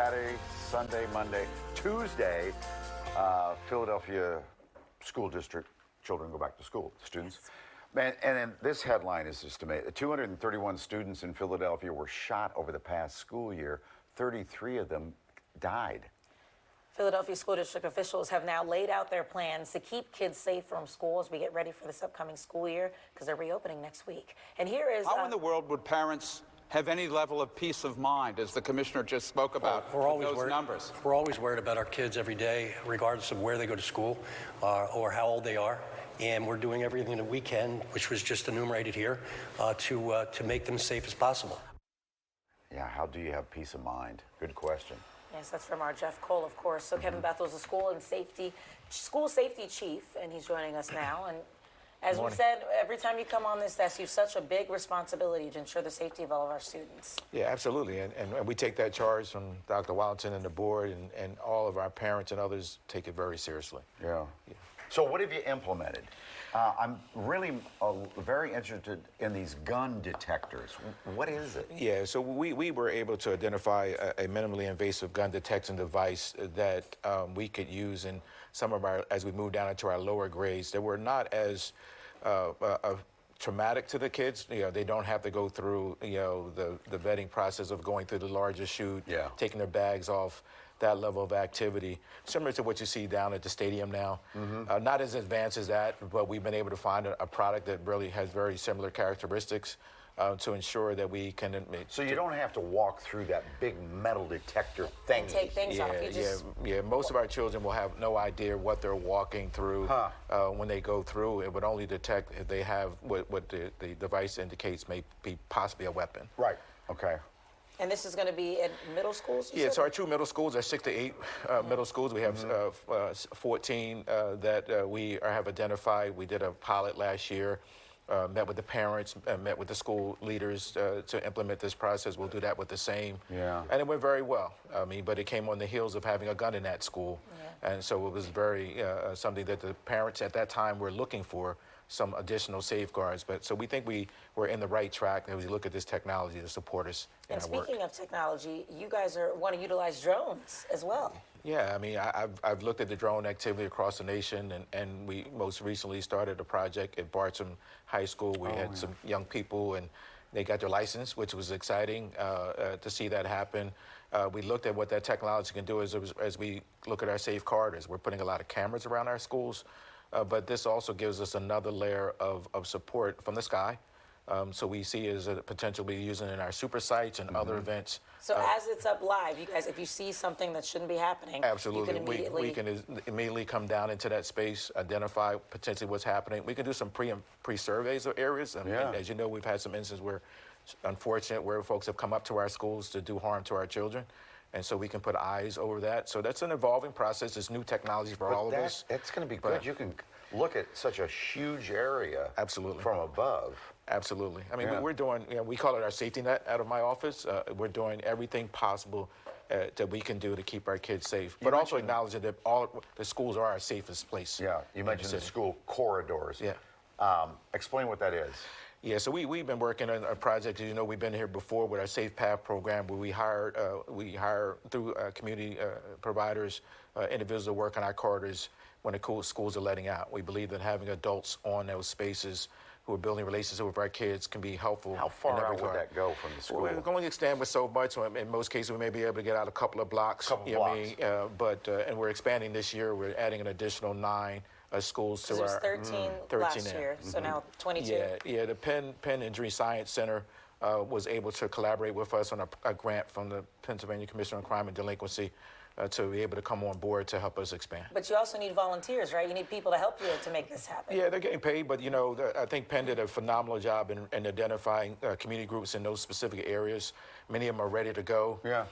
Saturday, Sunday, Monday, Tuesday, Philadelphia School District children go back to school, students. Yes. Man, and then this headline is just amazing. 231 students in Philadelphia were shot over the past school year. 33 of them died. Philadelphia School District officials have now laid out their plans to keep kids safe from school as we get ready for this upcoming school year, because they're reopening next week. And here is... How in the world would parents have any level of peace of mind, as the commissioner just spoke about, We're always those worried. numbers? We're always worried about our kids every day, regardless of where they go to school or how old they are. And we're doing everything that we can, which was just enumerated here, to make them as safe as possible. Yeah, how do you have peace of mind? Good question. Yes, that's from our Jeff Cole, of course. So Kevin Bethel's the school safety chief, and he's joining us now. And as we said, every time you come on this desk, you have such a big responsibility to ensure the safety of all of our students. Yeah, absolutely. And we take that charge from Dr. Wallington and the board, and all of our parents and others take it very seriously. Yeah. So what have you implemented? I'm really very interested in these gun detectors. What is it? Yeah, so we were able to identify a minimally invasive gun detection device that we could use in some of our, as we move down into our lower grades, that were not as traumatic to the kids. You know, they don't have to go through, you know, the vetting process of going through the larger chute, taking their bags off, that level of activity, similar to what you see down at the stadium now. Not as advanced as that, but we've been able to find a product that really has very similar characteristics to ensure that we can... So you don't have to walk through that big metal detector thing. Take things off. Yeah, most of our children will have no idea what they're walking through when they go through. It would only detect if they have what the device indicates may be possibly a weapon. Right, okay. And this is going to be at middle schools? Yeah, so our two middle schools are 6 to 8 middle schools. We have 14 that we have identified. We did a pilot last year, met with the parents, met with the school leaders to implement this process. We'll do that with the same. Yeah. And it went very well. I mean, but it came on the heels of having a gun in that school. Yeah. And so it was very something that the parents at that time were looking for, some additional safeguards. But so we think we're in the right track as we look at this technology to support us in our work. And speaking of technology, you guys want to utilize drones as well. Yeah, I mean, I've looked at the drone activity across the nation, and we most recently started a project at Bartram High School. We had some young people, and they got their license, which was exciting to see that happen. We looked at what that technology can do as we look at our safe corridors. We're putting a lot of cameras around our schools. But this also gives us another layer of support from the sky. So we see as a potential we using it in our super sites and other events. So as it's up live, you guys, if you see something that shouldn't be happening, absolutely, you can immediately... we can immediately come down into that space, identify potentially what's happening. We can do some pre-surveys of areas. I mean, as you know, we've had some instances where, unfortunate, where folks have come up to our schools to do harm to our children. And so we can put eyes over that. So that's an evolving process. It's new technology for all of us. It's going to be good. You can look at such a huge area from above. Absolutely. I mean, we're doing, we call it our safety net out of my office. We're doing everything possible that we can do to keep our kids safe, but also acknowledging that all the schools are our safest place. Yeah, you mentioned the school corridors. Yeah. Explain what that is. Yeah, so we've been working on a project. As you know, we've been here before with our Safe Path program, where we hire through community providers, individuals to work on our corridors when the schools are letting out. We believe that having adults on those spaces who are building relationships with our kids can be helpful. How far out would that go from the school? Well, it can only extend with so much. In most cases, we may be able to get out a couple of blocks. And we're expanding this year. We're adding an additional 9 schools to our 13 last year, so now 22. Yeah. The Penn Injury Science Center was able to collaborate with us on a grant from the Pennsylvania Commission on Crime and Delinquency to be able to come on board to help us expand. But you also need volunteers, right? You need people to help you to make this happen. Yeah, they're getting paid, but I think Penn did a phenomenal job in identifying community groups in those specific areas. Many of them are ready to go. Yeah.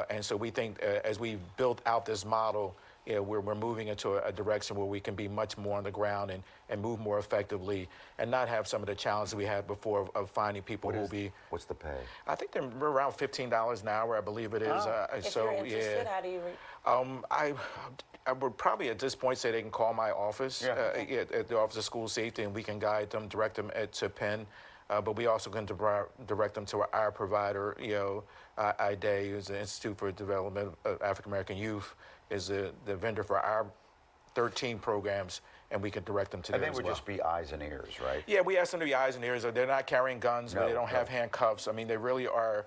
And so we think as we built out this model, we're moving into a direction where we can be much more on the ground and move more effectively and not have some of the challenges we had before of finding people who will be... What's the pay? I think they're around $15 an hour, I believe it is. If you're interested, how do you... I would probably at this point say they can call my office at the Office of School Safety, and we can guide them, direct them to Penn. but we also can direct them to our provider, IDAY, who's the Institute for Development of African American Youth, is the vendor for our 13 programs, and we can direct them to And them they would as well. just be eyes and ears, right? Yeah, we ask them to be eyes and ears. They're not carrying guns, but they don't have handcuffs. I mean, they really are,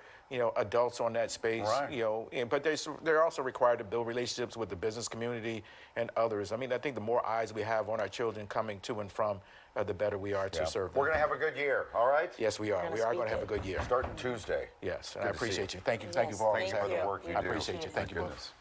adults on that space. Right. But they're also required to build relationships with the business community and others. I mean, I think the more eyes we have on our children coming to and from, the better we are to serve them. We're going to have a good year, all right? Yes, we are. We are going to have a good year. Starting Tuesday. Yes, and Good I to see appreciate you. you. Thank you. Yes, Thank you for always thank having you. me. the work you I do. appreciate you. Thank My you both. goodness.